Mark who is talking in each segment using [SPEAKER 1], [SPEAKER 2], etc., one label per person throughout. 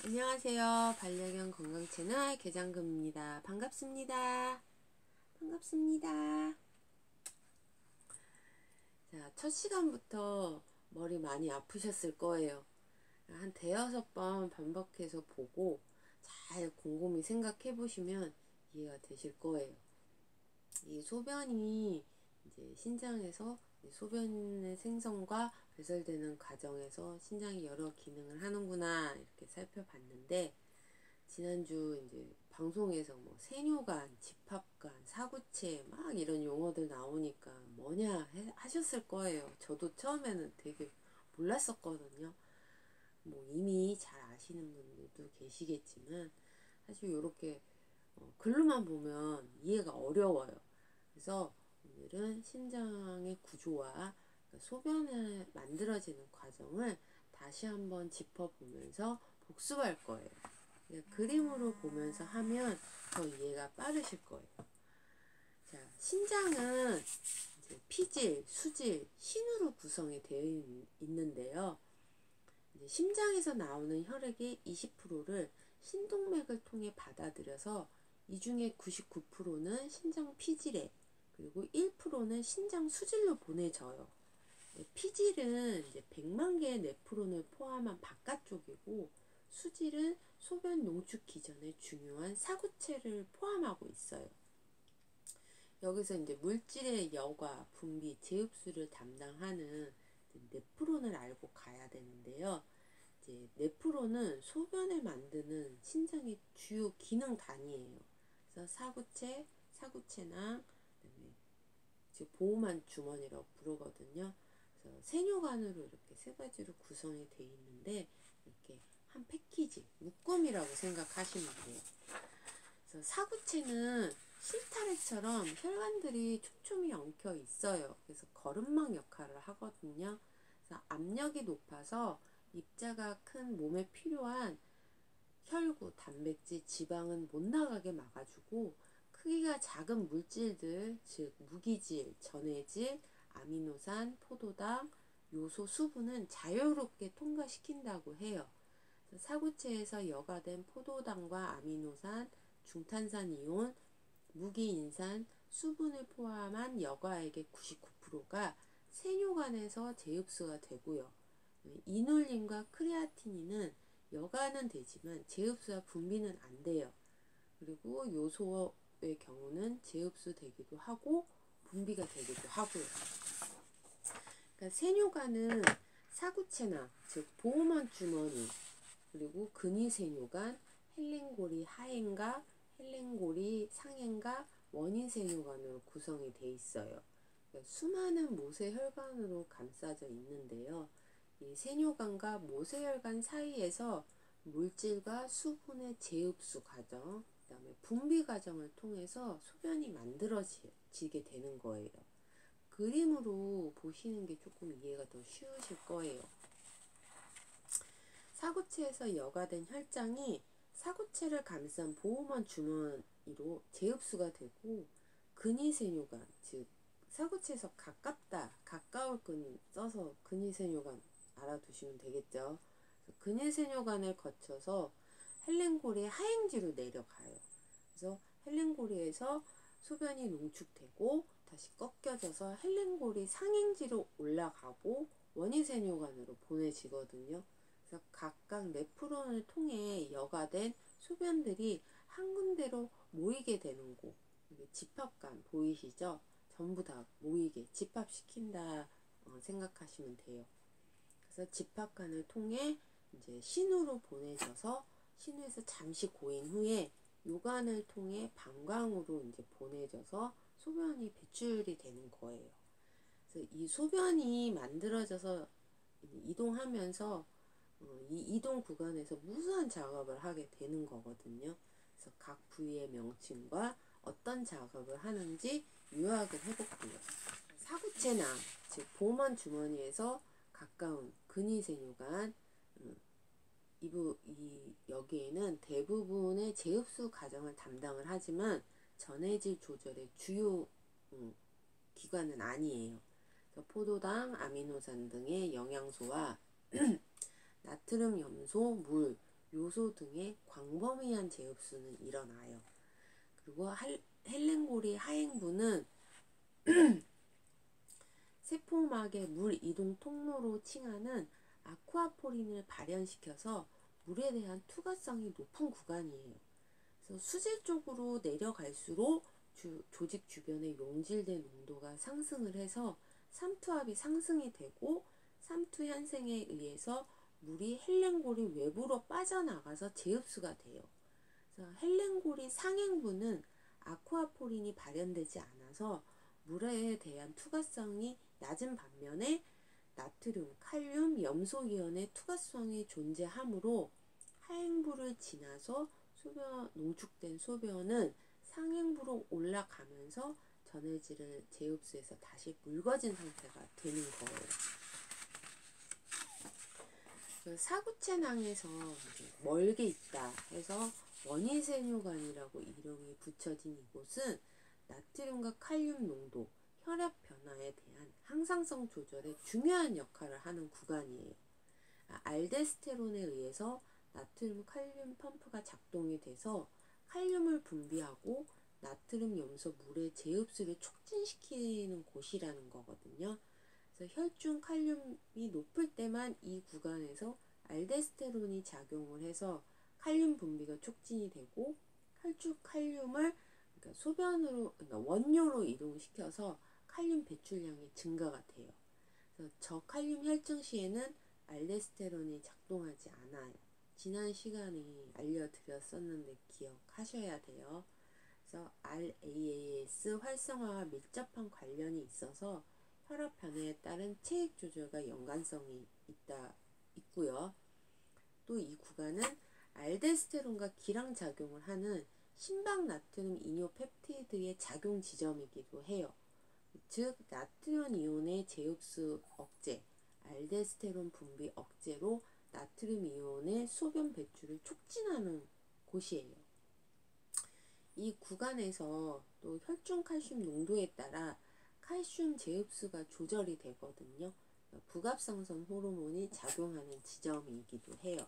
[SPEAKER 1] 안녕하세요. 반려견 건강 채널 개장금입니다. 반갑습니다. 반갑습니다. 자, 첫 시간부터 머리 많이 아프셨을 거예요. 한 대여섯 번 반복해서 보고 잘 곰곰이 생각해 보시면 이해가 되실 거예요. 이 소변이 이제 신장에서 소변의 생성과 배설되는 과정에서 신장이 여러 기능을 하는구나 이렇게 살펴봤는데, 지난주 이제 방송에서 뭐 세뇨관, 집합관, 사구체 막 이런 용어들 나오니까 뭐냐 하셨을 거예요. 저도 처음에는 되게 몰랐었거든요. 뭐 이미 잘 아시는 분들도 계시겠지만 사실 이렇게 글로만 보면 이해가 어려워요. 그래서 오늘은 신장의 구조와 소변을 만들어지는 과정을 다시 한번 짚어보면서 복습할 거예요. 그림으로 보면서 하면 더 이해가 빠르실 거예요. 자, 신장은 이제 피질, 수질, 신으로 구성이 되어 있는데요. 이제 심장에서 나오는 혈액의 20%를 신동맥을 통해 받아들여서 이 중에 99%는 신장 피질에, 그리고 1%는 신장 수질로 보내져요. 피질은 이제 100만 개의 네프론을 포함한 바깥쪽이고, 수질은 소변 농축기 전에 중요한 사구체를 포함하고 있어요. 여기서 이제 물질의 여과, 분비, 제흡수를 담당하는 네프론을 알고 가야 되는데요. 이제 네프론은 소변을 만드는 신장의 주요 기능 단위예요. 그래서 사구체, 사구체낭, 그다음에 보호만 주머니라고 부르거든요. 그래서 세뇨관으로 이렇게 세 가지로 구성이 되어 있는데, 이렇게 한 패키지, 묶음이라고 생각하시면 돼요. 그래서 사구체는 실타래처럼 혈관들이 촘촘히 엉켜 있어요. 그래서 거름망 역할을 하거든요. 그래서 압력이 높아서 입자가 큰 몸에 필요한 혈구, 단백질, 지방은 못 나가게 막아주고, 크기가 작은 물질들, 즉 무기질, 전해질, 아미노산, 포도당, 요소, 수분은 자유롭게 통과시킨다고 해요. 사구체에서 여과된 포도당과 아미노산, 중탄산 이온, 무기인산, 수분을 포함한 여과액의 99%가 세뇨관에서 재흡수가 되고요. 이눌린과 크레아티닌은 여과는 되지만 재흡수와 분비는 안 돼요. 그리고 요소의 경우는 재흡수 되기도 하고 분비가 되기도 하고요. 그러니까 세뇨관은 사구체나 즉 보호막 주머니, 그리고 근위세뇨관, 헬렌고리 하행과 헬렌고리 상행과 원인세뇨관으로 구성이 되어 있어요. 그러니까 수많은 모세혈관으로 감싸져 있는데요. 이 세뇨관과 모세혈관 사이에서 물질과 수분의 재흡수 과정, 그 다음에 분비 과정을 통해서 소변이 만들어지게 되는 거예요. 그림으로 보시는 게 조금 이해가 더 쉬우실 거예요. 사구체에서 여과된 혈장이 사구체를 감싼 보호막 주머니로 재흡수가 되고, 근위세뇨관, 즉 사구체에서 가깝다, 가까울 끈 써서 근위세뇨관 알아두시면 되겠죠. 근위세뇨관을 거쳐서 헬렌고리 하행지로 내려가요. 그래서 헬렌고리에서 소변이 농축되고 다시 꺾여져서 헬렌고리 상행지로 올라가고 원위세뇨관으로 보내지거든요. 그래서 각각 네프론을 통해 여과된 소변들이 한 군데로 모이게 되는 곳, 집합관 보이시죠? 전부 다 모이게 집합시킨다 생각하시면 돼요. 그래서 집합관을 통해 이제 신우로 보내져서 신우에서 잠시 고인 후에 요관을 통해 방광으로 이제 보내져서 소변이 배출이 되는 거예요. 그래서 이 소변이 만들어져서 이동하면서 이 이동 구간에서 무수한 작업을 하게 되는 거거든요. 그래서 각 부위의 명칭과 어떤 작업을 하는지 요약을 해볼게요. 사구체낭, 즉 보호막 주머니에서 가까운 근위세뇨관, 여기에는 대부분의 재흡수 과정을 담당을 하지만 전해질 조절의 주요 기관은 아니에요. 포도당, 아미노산 등의 영양소와 나트륨, 염소, 물, 요소 등의 광범위한 제흡수는 일어나요. 그리고 헬렌골이 하행부는 세포막의 물 이동 통로로 칭하는 아쿠아포린을 발현시켜서 물에 대한 투과성이 높은 구간이에요. 그래서 수질 쪽으로 내려갈수록 조직 주변의 용질된 농도가 상승을 해서 삼투압이 상승이 되고 삼투 현상에 의해서 물이 헬렌골이 외부로 빠져나가서 재흡수가 돼요. 그래서 헬렌골이 상행부는 아쿠아포린이 발현되지 않아서 물에 대한 투과성이 낮은 반면에 나트륨, 칼륨, 염소이온의 투과성이 존재하므로 하행부를 지나서 농축된 소변은 상행부로 올라가면서 전해질을 재흡수해서 다시 묽어진 상태가 되는 거예요. 사구체낭에서 멀게 있다 해서 원위세뇨관이라고 이름이 붙여진 이곳은 나트륨과 칼륨 농도, 혈압 변화에 대한 항상성 조절에 중요한 역할을 하는 구간이에요. 알데스테론에 의해서 나트륨 칼륨 펌프가 작동이 돼서 칼륨을 분비하고 나트륨 염소 물의 재흡수를 촉진시키는 곳이라는 거거든요. 그래서 혈중 칼륨이 높을 때만 이 구간에서 알데스테론이 작용을 해서 칼륨 분비가 촉진이 되고 혈중 칼륨을 그러니까 소변으로 그러니까 원료로 이동시켜서 칼륨 배출량이 증가가 돼요. 그래서 저칼륨 혈증 시에는 알데스테론이 작동하지 않아요. 지난 시간에 알려드렸었는데 기억하셔야 돼요. 그래서 RAAS 활성화와 밀접한 관련이 있어서 혈압 변화에 따른 체액 조절과 연관성이 있고요. 또 이 구간은 알데스테론과 기량작용을 하는 심박 나트륨 이뇨 펩티드의 작용 지점이기도 해요. 즉 나트륨 이온의 재흡수 억제, 알데스테론 분비 억제로 나트륨 이온의 소변 배출을 촉진하는 곳이에요. 이 구간에서 또 혈중 칼슘 농도에 따라 칼슘 재흡수가 조절이 되거든요. 부갑상선 호르몬이 작용하는 지점이기도 해요.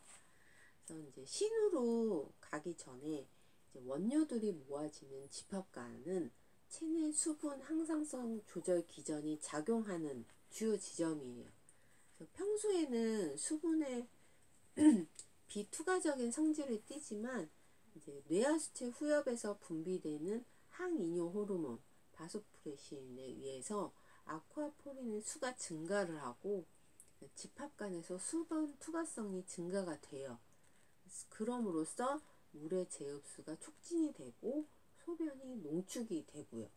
[SPEAKER 1] 그래서 이제 신으로 가기 전에 이제 원료들이 모아지는 집합관은 체내 수분 항상성 조절 기전이 작용하는 주요 지점이에요. 평소에는 수분의 비투과적인 성질을 띠지만 이제 뇌하수체 후엽에서 분비되는 항이뇨 호르몬 바소프레신에 의해서 아쿠아포린의 수가 증가를 하고 집합관에서 수분 투과성이 증가가 돼요. 그럼으로써 물의 재흡수가 촉진이 되고 소변이 농축이 되고요.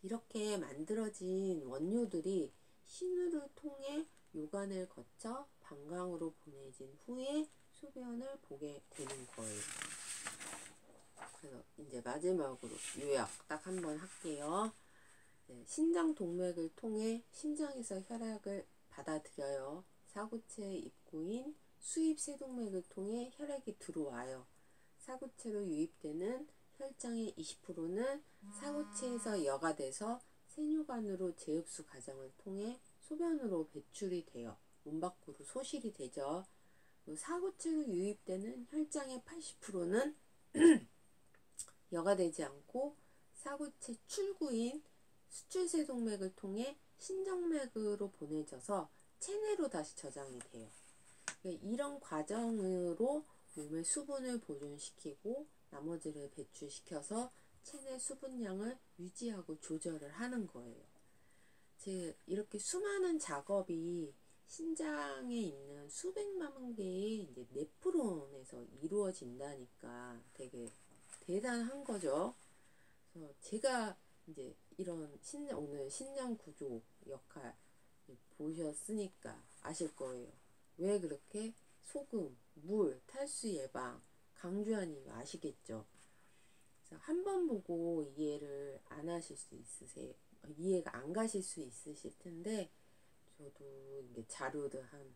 [SPEAKER 1] 이렇게 만들어진 원료들이 신우를 통해 요관을 거쳐 방광으로 보내진 후에 소변을 보게 되는 거예요. 그래서 이제 마지막으로 요약 딱 한번 할게요. 신장 동맥을 통해 심장에서 혈액을 받아들여요. 사구체 입구인 수입 세동맥을 통해 혈액이 들어와요. 사구체로 유입되는 혈장의 20%는 사구체에서 여과돼서 세뇨관으로 재흡수 과정을 통해 소변으로 배출이 돼요. 몸 밖으로 소실이 되죠. 사구체로 유입되는 혈장의 80%는 여과되지 않고 사구체 출구인 수출세동맥을 통해 신정맥으로 보내져서 체내로 다시 저장이 돼요. 이런 과정으로 몸의 수분을 보존시키고 나머지를 배출시켜서 체내 수분량을 유지하고 조절을 하는 거예요. 즉 이렇게 수많은 작업이 신장에 있는 수백만 개의 이제 네프론에서 이루어진다니까 되게 대단한 거죠. 그래서 제가 이제 이런 오늘 신장 구조 역할 보셨으니까 아실 거예요. 왜 그렇게 소금, 물, 탈수 예방 강조하는 거 아시겠죠? 한 번 보고 이해를 안 하실 수 있으세요. 이해가 안 가실 수 있으실 텐데 저도 이게 자료를 한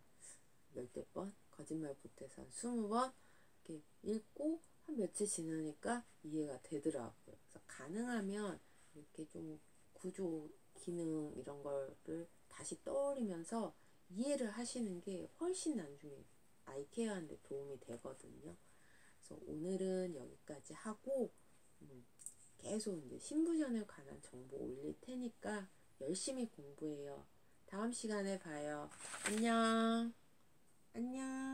[SPEAKER 1] 열댓 번, 거짓말 못해서 한 20번 이렇게 읽고 한 며칠 지나니까 이해가 되더라고요. 그래서 가능하면 이렇게 좀 구조, 기능 이런 거를 다시 떠올리면서 이해를 하시는 게 훨씬 나중에 아이 케어하는데 도움이 되거든요. 그래서 오늘은 여기까지 하고 계속 이제 신부전에 관한 정보 올릴 테니까 열심히 공부해요. 다음 시간에 봐요. 안녕. 안녕.